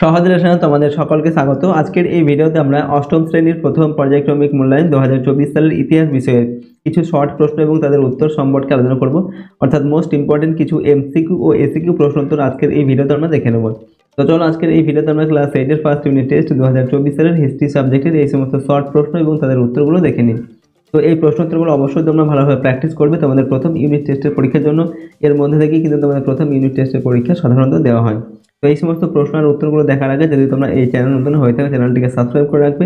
সহজ লেসনে তোমাদের সকলকে স্বাগত। আজকের এই ভিডিওতে আমরা অষ্টম শ্রেণীর প্রথম পর্যায়ক্রমিক মূল্যায়ন 2024 সালের ইতিহাস বিষয়ে কিছু শর্ট প্রশ্ন এবং তাদের উত্তর সম্পর্কে আলোচনা করব। অর্থাৎ মোস্ট ইম্পর্টেন্ট কিছু এমসিকিউ ও এসিকিউ প্রশ্ন উত্তর আজকের এই ভিডিওতে আমরা দেখে নেব। তো চলো আজকের এই ভিডিওতে আমরা ক্লাস 8 ফার্স্ট ইউনিট টেস্ট 2024 সালের হিস্ট্রি সাবজেক্টের এই সমস্ত শর্ট প্রশ্ন এবং তাদের উত্তরগুলো দেখে নিই। তো এই প্রশ্ন উত্তরগুলো অবশ্যই তোমরা ভালোভাবে প্র্যাকটিস করবে তোমাদের প্রথম ইউনিট টেস্টের পরীক্ষার জন্য। এর মধ্যে থেকেই কিন্তু তোমাদের প্রথম ইউনিট টেস্টের পরীক্ষা সাধারণত দেওয়া হয়। তো এই সমস্ত প্রশ্ন আর উত্তরগুলো দেখার আগে যদি তোমরা এই চ্যানেল নতুন হয়ে থাকে চ্যানেলটিকে সাবস্ক্রাইব করে রাখবে,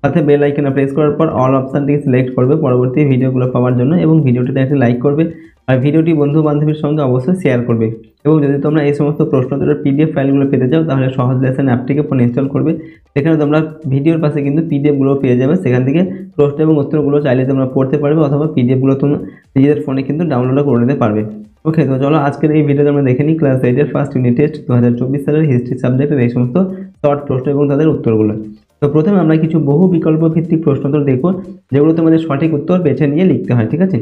সাথে বেল আইকনে প্রেস করার পর অল অপশনটিকে সিলেক্ট করবে পরবর্তী ভিডিওগুলো পাওয়ার জন্য, এবং ভিডিওটিতে একটি লাইক করবে আর ভিডিওটি বন্ধু বান্ধবীর সঙ্গে অবশ্যই শেয়ার করবে। এবং যদি তোমরা এই সমস্ত প্রশ্ন উত্তরের পিডিএফ ফাইলগুলো পেতে চাও তাহলে সহজ লেসন অ্যাপটিকে ফোনে ইনস্টল করবে। সেখানে তোমরা ভিডিওর পাশে কিন্তু পিডিএফগুলো পেয়ে যাবে, সেখান থেকে প্রশ্ন এবং উত্তরগুলো চাইলে তোমরা পড়তে পারবে অথবা পিডিএফগুলো তোমরা নিজেদের ফোনে কিন্তু ডাউনলোডও করে নিতে পারবে। ওকে, তো চলো আজকের এই ভিডিওতে আমরা দেখে নিই ক্লাস 8 ফার্স্ট ইউনিট টেস্ট 2024 সালের হিস্ট্রি সাবজেক্টের এই সমস্ত শর্ট প্রশ্ন এবং তাদের উত্তরগুলো। তো প্রথমে আমরা কিছু বহু বিকল্প ভিত্তিক প্রশ্ন উত্তর দেখব, যেগুলো তোমাদের সঠিক উত্তর বেছে নিয়ে লিখতে হয়, ঠিক আছে।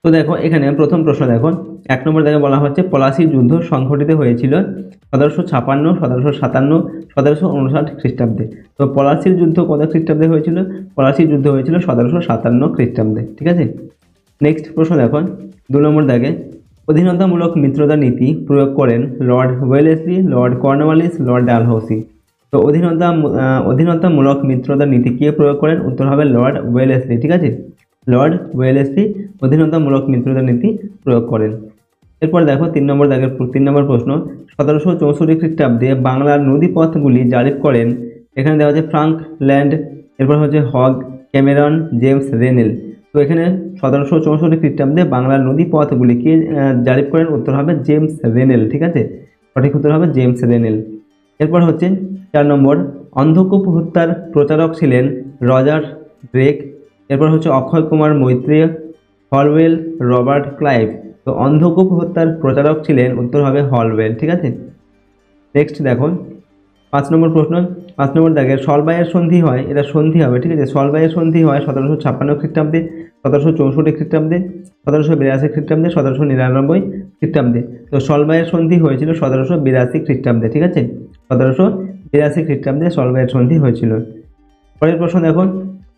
তো দেখো এখানে প্রথম প্রশ্ন দেখো, 1 নম্বর দেখে বলা হচ্ছে পলাশীর যুদ্ধ সংঘটিত হয়েছিল 1756, 1757, 1759 খ্রিস্টাব্দে। তো পলাশীর যুদ্ধ কত খ্রিস্টাব্দে হয়েছিল? পলাশীর যুদ্ধ হয়েছিল 1757 খ্রিস্টাব্দে, ঠিক আছে। নেক্সট প্রশ্ন দেখো 2 নম্বর দাগে, অধীনতামূলক মিত্রতা নীতি প্রয়োগ করেন Lord Wellesley, Lord Cornwallis, Lord Dalhousie. তো অধীনতামূলক মিত্রতা নীতি কে প্রয়োগ করেন? উত্তর হবে লর্ড ওয়েলেসলি, ঠিক আছে। লর্ড ওয়েলেসলি অধীনতামূলক মিত্রতা নীতি প্রয়োগ করেন। এরপর দেখো 3 নম্বর দাগের 3 নম্বর প্রশ্ন, 1764 খ্রিস্টাব্দে বাংলার নদীপথগুলি জারি করেন। এখানে দেওয়া আছে ফ্রাঙ্ক ল্যান্ড, এরপর হচ্ছে হগ, ক্যামেরন, জেমস রেনেল। তো এখানে 1764 খ্রিস্টাব্দে বাংলার নদীপথগুলিকে জারি করেন, উত্তর হবে জেমস রেনেল, ঠিক আছে। সঠিক উত্তর হবে জেমস রেনেল। এরপর হচ্ছে 4 নম্বর, অন্ধকূপ হত্যার প্রচারক ছিলেন রজার ড্রেক। এরপর হচ্ছে অক্ষয় কুমার মৈত্রী, হলওয়েল, রবার্ট ক্লাইভ। তো অন্ধকূপ হত্যার প্রচারক ছিলেন, উত্তর হবে হলওয়েল, ঠিক আছে। নেক্সট দেখো 5 নম্বর প্রশ্ন, 5 নম্বর দাগের সলবাইয়ের সন্ধি হয়, এটা সন্ধি হবে, ঠিক আছে। সলবাইয়ের সন্ধি হয় 1756 খ্রিস্টাব্দে, 1764 খ্রিস্টাব্দে, 1782 খ্রিস্টাব্দে, 1799 খ্রিস্টাব্দে। তো সলবাইয়ের সন্ধি হয়েছিল 1782 খ্রিস্টাব্দে, ঠিক আছে। 1782 খ্রিস্টাব্দে সলবাইয়ের সন্ধি হয়েছিল। পরের প্রশ্ন দেখো,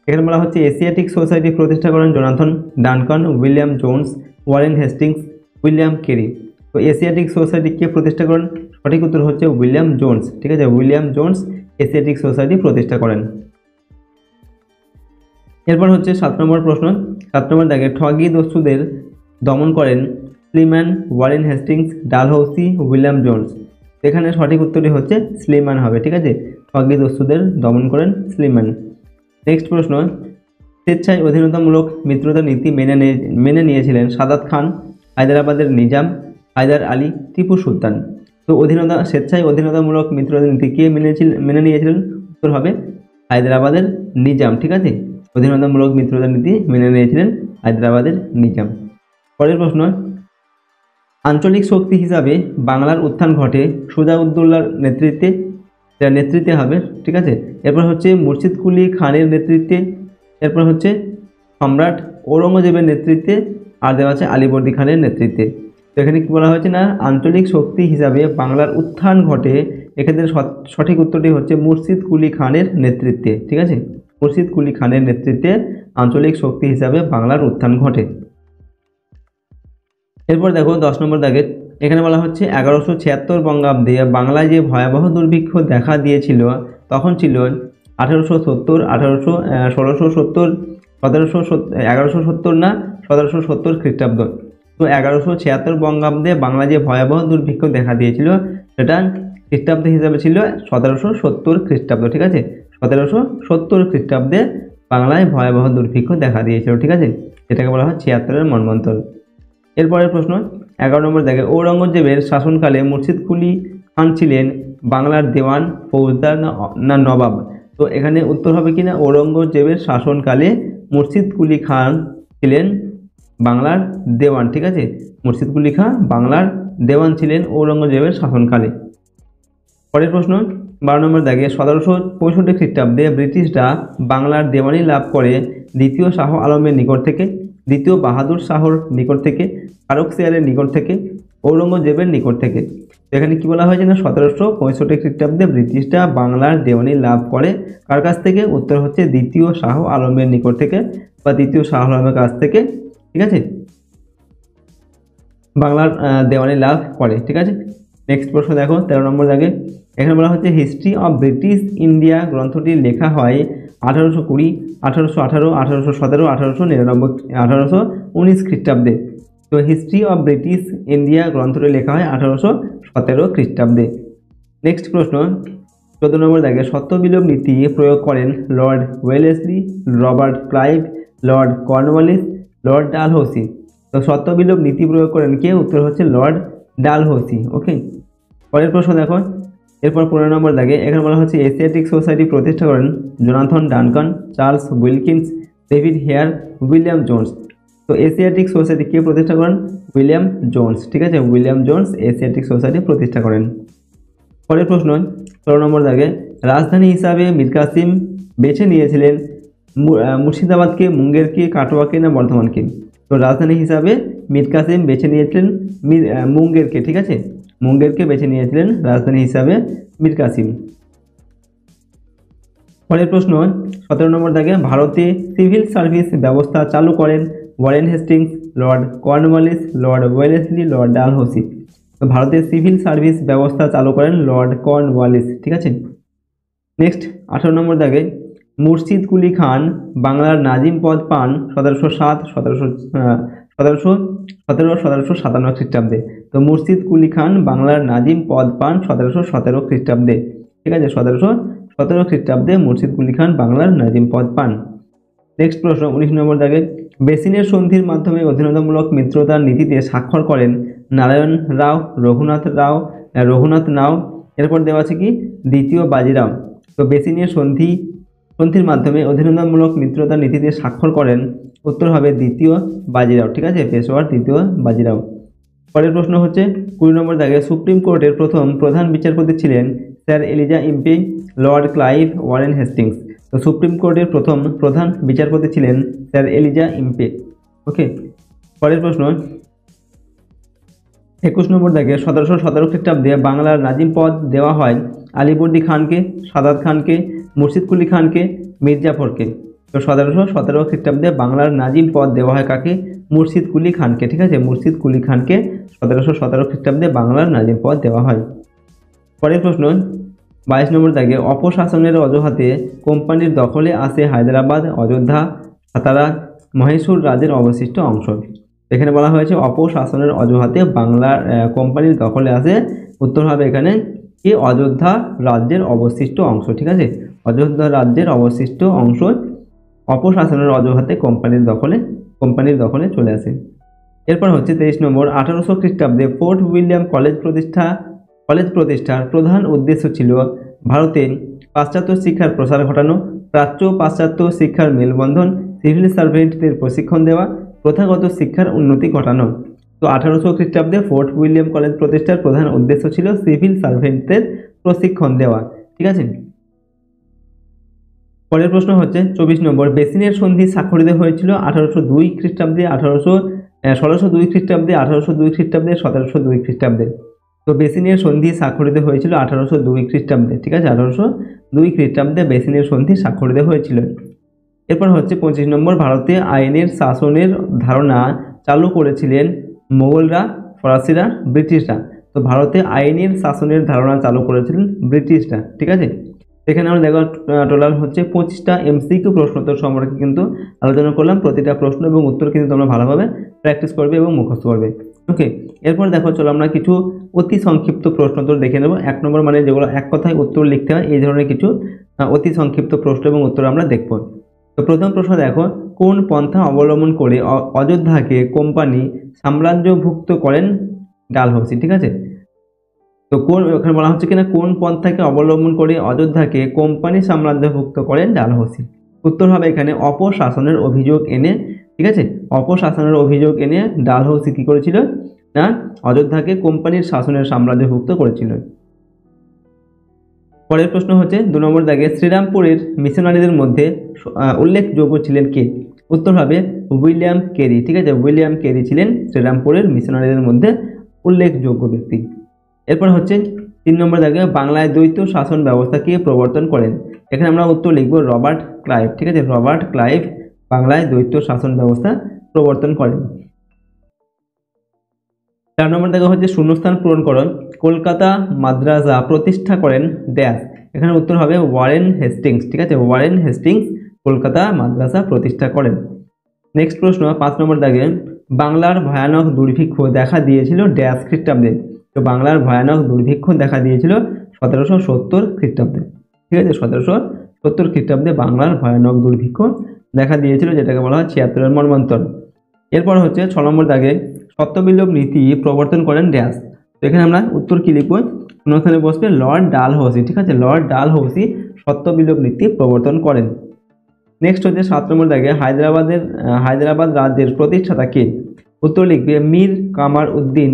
এখানে বলা হচ্ছে এশিয়াটিক সোসাইটি প্রতিষ্ঠা করেন Jonathan Duncan, William Jones, Warren Hastings, William Carey. তো এশিয়াটিক সোসাইটি কে প্রতিষ্ঠা করেন? সঠিক উত্তর হচ্ছে উইলিয়াম জোন্স, ঠিক আছে। উইলিয়াম জোন্স এশিয়াটিক সোসাইটি প্রতিষ্ঠা করেন। এরপর হচ্ছে 7 নম্বর প্রশ্ন, 7 নম্বর দাগে ঠগি দস্যুদের দমন করেন Sleeman, Warren Hastings, Dalhousie, William Jones. এখানে সঠিক উত্তরটি হচ্ছে স্লিম্যান হবে, ঠিক আছে। ঠগি দস্যুদের দমন করেন স্লিম্যান। নেক্সট প্রশ্ন, স্বেচ্ছায় অধীনতামূলক মিত্রতা নীতি মেনে নিয়েছিলেন সাদাত খান, হায়দ্রাবাদের নিজাম, হায়দার আলী, টিপু সুলতান। তো স্বেচ্ছায় অধীনতামূলক মিত্রতা নীতি কে মেনে নিয়েছিলেন? উত্তর হবে হায়দ্রাবাদের নিজাম, ঠিক আছে। অধীনতামূলক মিত্রতা নীতি মেনে নিয়েছিলেন হায়দ্রাবাদের নিজাম। পরের প্রশ্ন, আঞ্চলিক শক্তি হিসাবে বাংলার উত্থান ঘটে সুজাউদ্দৌলার নেতৃত্বে হবে, ঠিক আছে। এরপর হচ্ছে মুর্শিদ কুলি খানের নেতৃত্বে, এরপর হচ্ছে সম্রাট ঔরঙ্গজেবের নেতৃত্বে, আর দেওয়া আছে আলীবর্দী খানের নেতৃত্বে। তো এখানে কি বলা হয়েছে না, আঞ্চলিক শক্তি হিসাবে বাংলার উত্থান ঘটে। এক্ষেত্রে সঠিক উত্তরটি হচ্ছে মুর্শিদ কুলি খানের নেতৃত্বে, ঠিক আছে। মুর্শিদ কুলি খানের নেতৃত্বে আঞ্চলিক শক্তি হিসাবে বাংলার উত্থান ঘটে। এরপর দেখো 10 নম্বর দাগে, এখানে বলা হচ্ছে 1176 বঙ্গাব্দে বাংলায় যে ভয়াবহ দুর্ভিক্ষ দেখা দিয়েছিল তখন ছিল 1870, 1670, 1170 না 1770 খ্রিস্টাব্দ। তো 1176 বঙ্গাব্দে বাংলায় যে ভয়াবহ দুর্ভিক্ষ দেখা দিয়েছিল সেটা খ্রিস্টাব্দ হিসাবে ছিল 1770 খ্রিস্টাব্দ, ঠিক আছে। 1770 খ্রিস্টাব্দে বাংলায় ভয়াবহ দুর্ভিক্ষ দেখা দিয়েছিল, ঠিক আছে। এটাকে বলা হয় 76-এর মন্বন্তর। এরপরের প্রশ্ন 11 নম্বর দেখে, ঔরঙ্গজেবের শাসনকালে মুর্শিদ কুলি খান ছিলেন বাংলার দেওয়ান, ফৌজদার না নবাব। তো এখানে উত্তর হবে কি না, ঔরঙ্গজেবের শাসনকালে মুর্শিদ কুলি খান ছিলেন বাংলার দেওয়ান, ঠিক আছে। মুর্শিদ কুলি খান বাংলার দেওয়ান ছিলেন ঔরঙ্গজেবের শাসনকালে। পরের প্রশ্ন 12 নম্বর দাগে, 1765 খ্রিস্টাব্দে ব্রিটিশরা বাংলার দেওয়ানি লাভ করে দ্বিতীয় শাহ আলমের নিকট থেকে। দ্বিতীয় বাহাদুর শাহর নিকট থেকে, ফারুকসিয়ারের নিকট থেকে, ঔরঙ্গজেবের নিকট থেকে। এখানে কি বলা হয়েছে না 1765 খ্রিস্টাব্দে ব্রিটিশরা বাংলার দেওয়ানি লাভ করে কার কাছ থেকে? উত্তর হচ্ছে দ্বিতীয় শাহ আলমের নিকট থেকে বা দ্বিতীয় শাহ আলমের কাছ থেকে, ঠিক আছে, বাংলার দেওয়ানি লাভ করে। ঠিক আছে, নেক্সট প্রশ্ন দেখো 13 নম্বর দাগে। এখানে বলা হচ্ছে হিস্ট্রি অফ ব্রিটিশ ইন্ডিয়া গ্রন্থটি লেখা হয় 1820, 1818, 1817, 1899, 1819 খ্রিস্টাব্দে। তো হিস্ট্রি অফ ব্রিটিশ ইন্ডিয়া গ্রন্থটি লেখা হয় 1817 খ্রিস্টাব্দে। নেক্সট প্রশ্ন 14 নম্বর দাগে সত্যবিলোপ নীতি প্রয়োগ করেন Lord Wellesley, Robert Clive, Lord Cornwallis, Lord Dalhousie. তো সত্যবিলোপ নীতি প্রয়োগ করেন কে? উত্তর হচ্ছে লর্ড ডালহৌসি। ওকে, পরের প্রশ্ন দেখো, এরপর 15 নম্বর দাগে এখানে বলা হচ্ছে এশিয়াটিক সোসাইটি প্রতিষ্ঠা করেন Jonathan Duncan, Charles Wilkins, David Hare, William Jones. তো এশিয়াটিক সোসাইটি কে প্রতিষ্ঠা করেন? William Jones. ঠিক আছে, উইলিয়াম জোন্স এশিয়াটিক সোসাইটি প্রতিষ্ঠা করেন। পরের প্রশ্ন 16 নম্বর দাগে রাজধানী হিসাবে মীর কাসিম বেছে নিয়েছিলেন মুর্শিদাবাদকে, মুঙ্গেরকে, কাটোয়াকে না বর্ধমানকে? তো রাজধানী হিসাবে মীর কাসিম বেছে নিয়েছিলেন মুঙ্গেরকে। ঠিক আছে, মুঙ্গেরকে বেছে নিয়েছিলেন রাজধানী হিসাবে মীর কাসিম। পরের প্রশ্ন 17 নম্বর দাগে ভারতে সিভিল সার্ভিস ব্যবস্থা চালু করেন Warren Hastings, Lord Cornwallis, Lord Wellesley, Lord Dalhousie. তো ভারতে সিভিল সার্ভিস ব্যবস্থা চালু করেন লর্ড কর্নওয়ালিস। ঠিক আছে, নেক্সট 18 নম্বর দাগে মুর্শিদ কুলি খান বাংলার নাজিম পদ পান 1707, 1757 খ্রিস্টাব্দে। তো মুর্শিদ কুলি খান বাংলার নাজিম পদ পান 1717 খ্রিস্টাব্দে। ঠিক আছে, 1717 খ্রিস্টাব্দে মুর্শিদ কুলি খান বাংলার নাজিম পদ পান। নেক্সট প্রশ্ন 19 নম্বর দাগে বেসিনের সন্ধির মাধ্যমে অধীনতামূলক মিত্রতার নীতিতে স্বাক্ষর করেন নারায়ণ রাও, রঘুনাথ নাও। এরপর দেওয়া আছে কি? দ্বিতীয় বাজিরাও। তো বেসিনের সন্ধির মাধ্যমে অধীনতামূলক মিত্রতার নীতিতে স্বাক্ষর করেন, উত্তর হবে দ্বিতীয় বাজিরাও। ঠিক আছে, পেশোয়ার দ্বিতীয় বাজিরাও। পরের প্রশ্ন হচ্ছে 20 নম্বর দাগে সুপ্রিম কোর্টের প্রথম প্রধান বিচারপতি ছিলেন sir Eliza Impey, Lord Clive, Warren Hastings. তো সুপ্রিম কোর্টের প্রথম প্রধান বিচারপতি ছিলেন স্যার এলিজা ইম্পে। ওকে, পরের প্রশ্ন 21 নম্বর দাগে 1717 খ্রিস্টাব্দে বাংলার নাজিম পদ দেওয়া হয় আলিবর্দী খানকে, সাদাত খানকে, মুর্শিদ কুলি খানকে, মির্জাফরকে। তো 1717 খ্রিস্টাব্দে বাংলার নাজিম পদ দেওয়া হয় কাকে? মুর্শিদ কুলি খানকে। ঠিক আছে, মুর্শিদ কুলি খানকে 1717 খ্রিস্টাব্দে বাংলার নাজিম পদ দেওয়া হয়। পরের প্রশ্ন 22 নম্বর দাগে অপশাসনের অজুহাতে কোম্পানির দখলে আসে হায়দ্রাবাদ, অযোধ্যা, সাতারা, মহীশূর রাজ্যের অবশিষ্ট অংশ। এখানে বলা হয়েছে অপশাসনের অজুহাতে বাংলার কোম্পানির দখলে আসে, উত্তর হবে এখানে কি? অযোধ্যা রাজ্যের অবশিষ্ট অংশ। ঠিক আছে, অযোধ্যা রাজ্যের অবশিষ্ট অংশ অপশাসনের অজুহাতে কোম্পানির দখলে চলে আসে। এরপর হচ্ছে 23 নম্বর 1800 খ্রিস্টাব্দে ফোর্ট উইলিয়াম কলেজ প্রতিষ্ঠার প্রধান উদ্দেশ্য ছিল ভারতে পাশ্চাত্য শিক্ষার প্রসার ঘটানো, প্রাচ্য পাশ্চাত্য শিক্ষার মেলবন্ধন, সিভিল সার্ভেন্টদের প্রশিক্ষণ দেওয়া, প্রথাগত শিক্ষার উন্নতি ঘটানো। তো 1800 খ্রিস্টাব্দে ফোর্ট উইলিয়াম কলেজ প্রতিষ্ঠার প্রধান উদ্দেশ্য ছিল সিভিল সার্ভেন্টদের প্রশিক্ষণ দেওয়া। ঠিক আছে, পরের প্রশ্ন হচ্ছে 24 নম্বর বেসিনের সন্ধি স্বাক্ষরিত হয়েছিল 1802 খ্রিস্টাব্দে, 1602 খ্রিস্টাব্দে, 1802 খ্রিস্টাব্দে, 1702 খ্রিস্টাব্দে। তো বেসিনের সন্ধি স্বাক্ষরিত হয়েছিল 1802 খ্রিস্টাব্দে। ঠিক আছে, 1802 খ্রিস্টাব্দে বেসিনের সন্ধি স্বাক্ষরিত হয়েছিল। এরপর হচ্ছে 25 নম্বর ভারতে আইনের শাসনের ধারণা চালু করেছিলেন মোগলরা, ফরাসিরা, ব্রিটিশরা। তো ভারতে আইনের শাসনের ধারণা চালু করেছিলেন ব্রিটিশরা। ঠিক আছে, এখানে আমরা দেখো টোটাল হচ্ছে 25টা এমসিকিউ প্রশ্নোত্তর সম্পর্কে কিন্তু আলোচনা করলাম। প্রতিটা প্রশ্ন এবং উত্তর কিন্তু তোমরা ভালোভাবে প্র্যাকটিস করবে এবং মুখস্থ করবে। ওকে, এরপর দেখো চলো আমরা কিছু অতি সংক্ষিপ্ত প্রশ্নোত্তর দেখে নেব। 1 নম্বর মানে যেগুলো এক কথায় উত্তর লিখতে হয় এই ধরনের কিছু অতি সংক্ষিপ্ত প্রশ্ন এবং উত্তর আমরা দেখব। তো প্রথম প্রশ্ন দেখো কোন পন্থা অবলম্বন করে অযোধ্যাকে কোম্পানি সাম্রাজ্যভুক্ত করেন ডালহৌসি। ঠিক আছে, তো ওখানে বলা হচ্ছে কিনা কোন পন্থাকে অবলম্বন করে অযোধ্যাকে কোম্পানি সাম্রাজ্যভুক্ত করেন ডালহৌসি। উত্তর হবে এখানে অপশাসনের অভিযোগ এনে। ঠিক আছে, অপশাসনের অভিযোগ এনে ডালহৌসি কি করেছিল না অযোধ্যাকে কোম্পানির শাসনের সাম্রাজ্যভুক্ত করেছিল। পরের প্রশ্ন হচ্ছে 2 নম্বর দাগে শ্রীরামপুরের মিশনারিদের মধ্যে উল্লেখযোগ্য ছিলেন কে? উত্তর হবে উইলিয়াম কেরি। ঠিক আছে, উইলিয়াম কেরি ছিলেন শ্রীরামপুরের মিশনারিদের মধ্যে উল্লেখযোগ্য ব্যক্তি। এরপর হচ্ছে 3 নম্বর দাগে বাংলায় দ্বৈত শাসন ব্যবস্থাকে প্রবর্তন করেন। এখানে আমরা উত্তর লিখব রবার্ট ক্লাইভ। ঠিক আছে, রবার্ট ক্লাইভ বাংলায় দ্বৈত শাসন ব্যবস্থা প্রবর্তন করেন। 4 নম্বর দাগে হচ্ছে শূন্যস্থান পূরণ করুন। কলকাতা মাদ্রাসা প্রতিষ্ঠা করেন ড্যাশ। এখানে উত্তর হবে ওয়ারেন হেস্টিংস। ঠিক আছে, ওয়ারেন হেস্টিংস কলকাতা মাদ্রাসা প্রতিষ্ঠা করেন। নেক্সট প্রশ্ন 5 নম্বর দাগে বাংলার ভয়ানক দুর্ভিক্ষ দেখা দিয়েছিল ড্যাশ খ্রিস্টাব্দে। তো বাংলার ভয়ানক দুর্ভিক্ষ দেখা দিয়েছিল 1770 খ্রিস্টাব্দে। ঠিক আছে, 1770 খ্রিস্টাব্দে বাংলার ভয়ানক দুর্ভিক্ষ দেখা দিয়েছিল, যেটাকে বলা হয় 76-এর মর্মান্তর। এরপর হচ্ছে 6 নম্বর দাগে সত্যবিলোপ নীতি প্রবর্তন করেন ড্যাশ। তো এখানে আমরা উত্তর কি লিখব, শূন্যস্থানে বসবে লর্ড ডালহৌসি। ঠিক আছে, লর্ড ডালহৌসি সত্যবিলোপ নীতি প্রবর্তন করেন। নেক্সট হচ্ছে 7 নম্বর দাগে হায়দ্রাবাদ রাজ্যের প্রতিষ্ঠাতা কে। উত্তর লিখবে মীর কামার উদ্দিন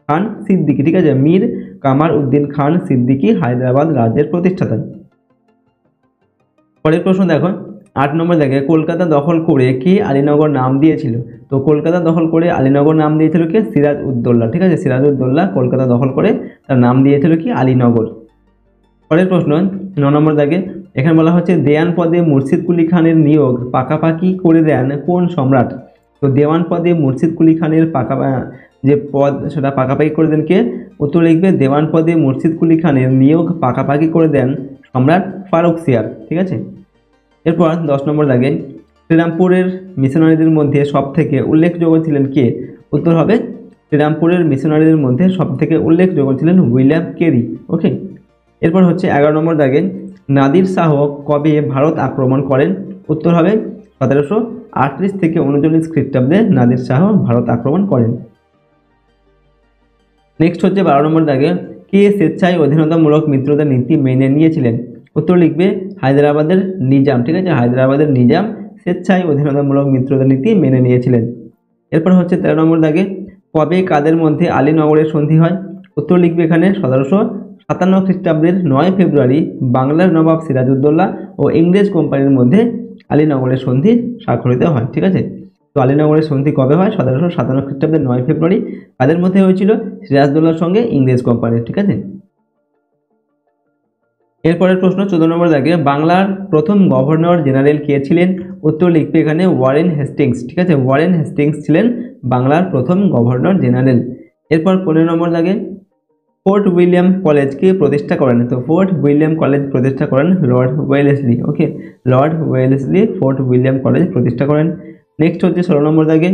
খান সিদ্দিকী। ঠিক আছে, মীর কামার উদ্দিন খান সিদ্দিকী হায়দ্রাবাদ রাজ্যের প্রতিষ্ঠাতা। পরের প্রশ্ন দেখো 8 নম্বর দাগে কলকাতা দখল করে কে আলীনগর নাম দিয়েছিল। তো কলকাতা দখল করে আলীনগর নাম দিয়েছিল কে, সিরাজ উদ্দৌলা। ঠিক আছে, সিরাজ উদ্দৌলা কলকাতা দখল করে তার নাম দিয়েছিল কি, আলীনগর। পরের প্রশ্ন 9 নম্বর দাগে এখানে বলা হচ্ছে দেওয়ান পদে মুর্শিদ কুলি খানের নিয়োগ পাকাপাকি করে দেন কোন সম্রাট। তো দেওয়ান পদে মুর্শিদ কুলি খানের যে পদ সেটা পাকাপাকি করে দেন কে, উত্তর লিখবে দেওয়ান পদে মুর্শিদ কুলি খানের নিয়োগ পাকাপাকি করে দেন সম্রাট ফারুকসিয়ার। ঠিক আছে। এরপর 10 নম্বর দাগে শ্রীরামপুরের মিশনারিদের মধ্যে সবথেকে উল্লেখযোগ্য ছিলেন কে। উত্তর হবে শ্রীরামপুরের মিশনারিদের মধ্যে সবথেকে উল্লেখযোগ্য ছিলেন উইলিয়াম কেরি। ওকে। এরপর হচ্ছে 11 নম্বর দাগে নাদির শাহ কবে ভারত আক্রমণ করেন। উত্তর হবে 1738 থেকে 39 খ্রিস্টাব্দে নাদির শাহ ভারত আক্রমণ করেন। নেক্সট হচ্ছে 12 নম্বর দাগে কে স্বেচ্ছায় অধীনতামূলক মিত্রতা নীতি মেনে নিয়েছিলেন। উত্তর লিখবে হায়দ্রাবাদের নিজাম। ঠিক আছে, হায়দ্রাবাদের নিজাম স্বেচ্ছায় অধীনতামূলক মিত্রতা নীতি মেনে নিয়েছিলেন। এরপর হচ্ছে 13 নম্বর দাগে কবে কাদের মধ্যে আলীনগরের সন্ধি হয়। উত্তর লিখবে এখানে 1757 খ্রিস্টাব্দের 9 ফেব্রুয়ারি বাংলার নবাব সিরাজউদ্দৌলা ও ইংরেজ কোম্পানির মধ্যে আলীনগরের সন্ধি স্বাক্ষরিত হয়। ঠিক আছে, তো আলীনগরের সন্ধি কবে হয়, 1757 খ্রিস্টাব্দের 9 ফেব্রুয়ারি। কাদের মধ্যে হয়েছিল, সিরাজউদ্দৌলার সঙ্গে ইংরেজ কোম্পানির। ঠিক আছে। এরপরের প্রশ্ন 14 নম্বর দাগে বাংলার প্রথম গভর্নর জেনারেল কে ছিলেন। উত্তর লিখবে এখানে ওয়ারেন হেস্টিংস। ঠিক আছে, ওয়ারেন হেস্টিংস ছিলেন বাংলার প্রথম গভর্নর জেনারেল। এরপর 15 নম্বর দাগে ফোর্ট উইলিয়াম কলেজকে প্রতিষ্ঠা করেন। তো ফোর্ট উইলিয়াম কলেজ প্রতিষ্ঠা করেন Lord Wellesley. Okay, Lord Wellesley Fort William College প্রতিষ্ঠা করেন। নেক্সট হচ্ছে 16 নম্বর দাগে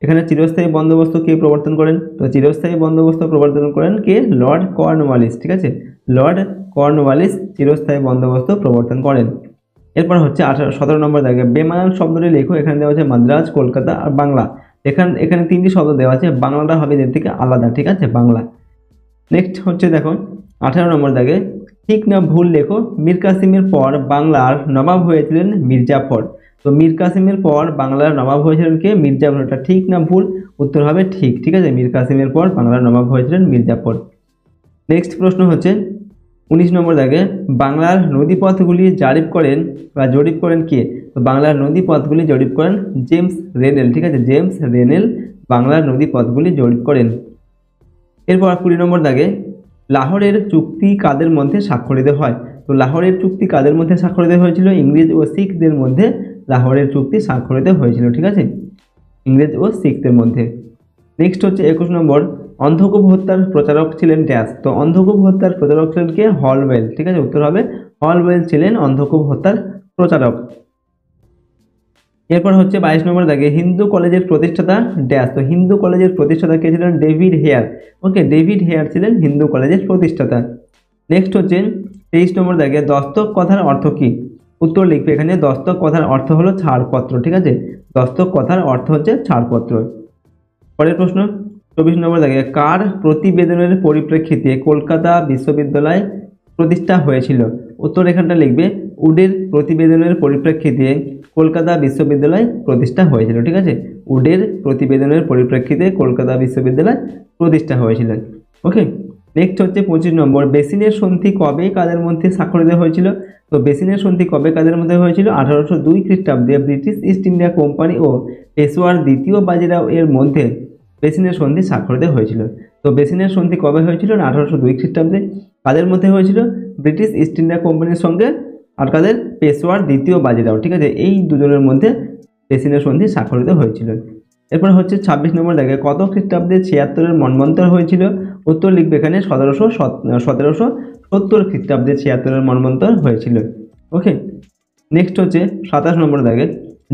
এখানে চিরস্থায়ী বন্দোবস্ত কে প্রবর্তন করেন। তো চিরস্থায়ী বন্দোবস্ত প্রবর্তন করেন কে, লর্ড কর্নওয়ালিস। ঠিক আছে, লর্ড কর্নওয়ালিস চিরস্থায়ী বন্দোবস্ত প্রবর্তন করেন। এরপর হচ্ছে 17 নম্বর দাগে বেমানান শব্দটি লেখো। এখানে দেওয়া আছে মাদ্রাজ, কলকাতা আর বাংলা। এখানে 3টি শব্দ দেওয়া আছে, বাংলাটা হবে এর থেকে আলাদা। ঠিক আছে, বাংলা। নেক্সট হচ্ছে দেখো 18 নম্বর দাগে ঠিক না ভুল লেখো। মীর কাসিমের পর বাংলার নবাব হয়েছিলেন মির্জাফর। তো মীর কাসিমের পর বাংলার নবাব হয়েছিলেন কে, মির্জাফর। এটা ঠিক না ভুল, উত্তর হবে ঠিক। ঠিক আছে, মীর কাসিমের পর বাংলার নবাব হয়েছিলেন মির্জাফর। নেক্সট প্রশ্ন হচ্ছে 19 নম্বর দাগে বাংলার নদীপথগুলি জরিপ করেন কে। তো বাংলার নদীপথগুলি জরিপ করেন জেমস রেনেল। ঠিক আছে, জেমস রেনেল বাংলার নদীপথগুলি জরিপ করেন। এরপর 20 নম্বর দাগে লাহোরের চুক্তি কাদের মধ্যে স্বাক্ষরিত হয়। তো লাহোরের চুক্তি কাদের মধ্যে স্বাক্ষরিত হয়েছিল, ইংরেজ ও শিখদের মধ্যে লাহোরের চুক্তি স্বাক্ষরিত হয়েছিল। ঠিক আছে, ইংরেজ ও শিখদের মধ্যে। নেক্সট হচ্ছে 21 নম্বর অন্ধকূপ হত্যার প্রচারক ছিলেন ড্যাশ। তো অন্ধকূপ হত্যার প্রচারক ছিলেন কে, হলওয়েল। ঠিক আছে, উত্তর হবে হলওয়েল ছিলেন অন্ধকূপ হত্যার প্রচারক। এরপর হচ্ছে 22 নম্বর দাগে হিন্দু কলেজের প্রতিষ্ঠাতা ড্যাশ। তো হিন্দু কলেজের প্রতিষ্ঠাতা কে ছিলেন, ডেভিড হেয়ার। ওকে, ডেভিড হেয়ার ছিলেন হিন্দু কলেজের প্রতিষ্ঠাতা। নেক্সট হচ্ছে 23 নম্বর দাগে দস্তক কথার অর্থ কি। উত্তর লিখবে এখানে দস্তক কথার অর্থ হলো ছাড়পত্র। ঠিক আছে, দস্তক কথার অর্থ হচ্ছে ছাড়পত্র। পরের প্রশ্ন 24 নম্বর দাগে কার প্রতিবেদনের পরিপ্রেক্ষিতে কলকাতা বিশ্ববিদ্যালয় প্রতিষ্ঠা হয়েছিল। উত্তর এখানটা লিখবে উডের প্রতিবেদনের পরিপ্রেক্ষিতে কলকাতা বিশ্ববিদ্যালয় প্রতিষ্ঠা হয়েছিল। ঠিক আছে, উডের প্রতিবেদনের পরিপ্রেক্ষিতে কলকাতা বিশ্ববিদ্যালয় প্রতিষ্ঠা হয়েছিল। ওকে। নেক্সট হচ্ছে 25 নম্বর বেসিনের সন্ধি কবে কাদের মধ্যে স্বাক্ষরিত হয়েছিল। তো বেসিনের সন্ধি কবে কাদের মধ্যে হয়েছিল? 1802 খ্রিস্টাব্দে ব্রিটিশ ইস্ট ইন্ডিয়া কোম্পানি ও পেশোয়ার দ্বিতীয় বাজিরাও এর মধ্যে বেসিনের সন্ধি স্বাক্ষরিত হয়েছিল। তো বেসিনের সন্ধি কবে হয়েছিল? 1802 খ্রিস্টাব্দে। কাদের মধ্যে হয়েছিল? ব্রিটিশ ইস্ট ইন্ডিয়া কোম্পানির সঙ্গে আর কাদের? পেশোয়ার দ্বিতীয় বাজিরাও, ঠিক আছে, এই দুজনের মধ্যে বেসিনের সন্ধি স্বাক্ষরিত হয়েছিল। এরপর হচ্ছে 26 নম্বর দেখে কত খ্রিস্টাব্দে 76-এর মন্বন্তর হয়েছিল? উত্তর লিখবে এখানে 1770 খ্রিস্টাব্দে 76-এর মন্বন্তর হয়েছিল। ওকে, নেক্সট হচ্ছে 27 নম্বর দেখে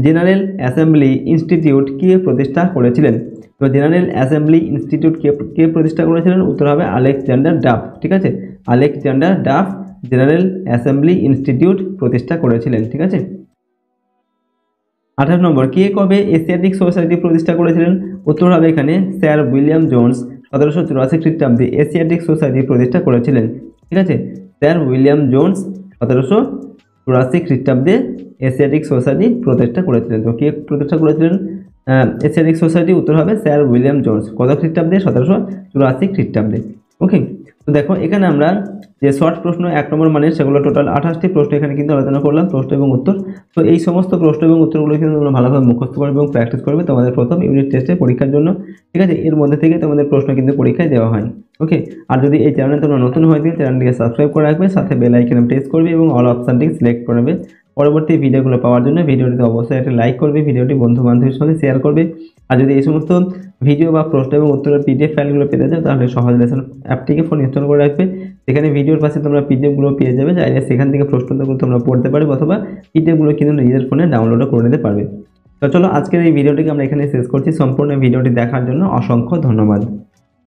জেনারেল অ্যাসেম্বলি ইনস্টিটিউট কে প্রতিষ্ঠা করেছিলেন? তো জেনারেল অ্যাসেম্বলি ইনস্টিটিউট কে প্রতিষ্ঠা করেছিলেন? উত্তর হবে আলেকজান্ডার ডাফ, ঠিক আছে, Alexander Duff General Assembly Institute প্রতিষ্ঠা করেছিলেন, ঠিক আছে। 28 নম্বর কে কবে এশিয়াটিক সোসাইটি প্রতিষ্ঠা করেছিলেন? উত্তর হবে এখানে স্যার উইলিয়াম জোন্স 1784 খ্রিস্টাব্দে এশিয়াটিক সোসাইটি প্রতিষ্ঠা করেছিলেন, ঠিক আছে, স্যার উইলিয়াম জোন্স 1784 খ্রিস্টাব্দে এশিয়াটিক সোসাইটি প্রতিষ্ঠা করেছিলেন। তো কে প্রতিষ্ঠা করেছিলেন এশিয়াটিক সোসাইটি? উত্তর হবে স্যার উইলিয়াম জোন্স। কত খ্রিস্টাব্দে? 1784 খ্রিস্টাব্দে। ওকে, তো দেখো এখানে আমরা যে শর্ট প্রশ্ন 1 নম্বর মানে সেগুলো টোটাল 28টি প্রশ্ন এখানে কিন্তু আলোচনা করলাম, প্রশ্ন এবং উত্তর। তো এই সমস্ত প্রশ্ন এবং উত্তরগুলো কিন্তু তোমরা ভালোভাবে মুখস্থ করবে এবং প্র্যাকটিস করবে তোমাদের প্রথম ইউনিট টেস্টে পরীক্ষার জন্য, ঠিক আছে। এর মধ্যে থেকে তোমাদের প্রশ্ন কিন্তু পরীক্ষায় দেওয়া হয়। ওকে, আর যদি এই চ্যানেলে তোমরা নতুন হয়ে থাকলে চ্যানেলটিকে সাবস্ক্রাইব করে রাখবে, সাথে বেল আইকনে প্রেস করবে এবং অল অপশনটি সিলেক্ট করবে পরবর্তী ভিডিওগুলো পাওয়ার জন্য। ভিডিওটিতে অবশ্যই একটা লাইক করবে, ভিডিওটি বন্ধু বান্ধবের সঙ্গে শেয়ার করবে। আর যদি এই সমস্ত ভিডিও বা প্রশ্ন এবং উত্তরের পিডিএফ ফাইলগুলো পেতে চাও তাহলে সহজ লেসন অ্যাপটিকে ফোন ইনস্টল করে রাখবে। সেখানে ভিডিওর পাশে তোমরা পিডিএফগুলো পেয়ে যাবে, চাইলে সেখান থেকে প্রশ্নগুলো তোমরা পড়তে পারবে অথবা পিডিএফগুলো কিন্তু নিজের ফোনে ডাউনলোডও করে নিতে পারবে। তো চলো আজকের এই ভিডিওটিকে আমরা এখানে শেষ করছি। সম্পূর্ণ ভিডিওটি দেখার জন্য অসংখ্য ধন্যবাদ।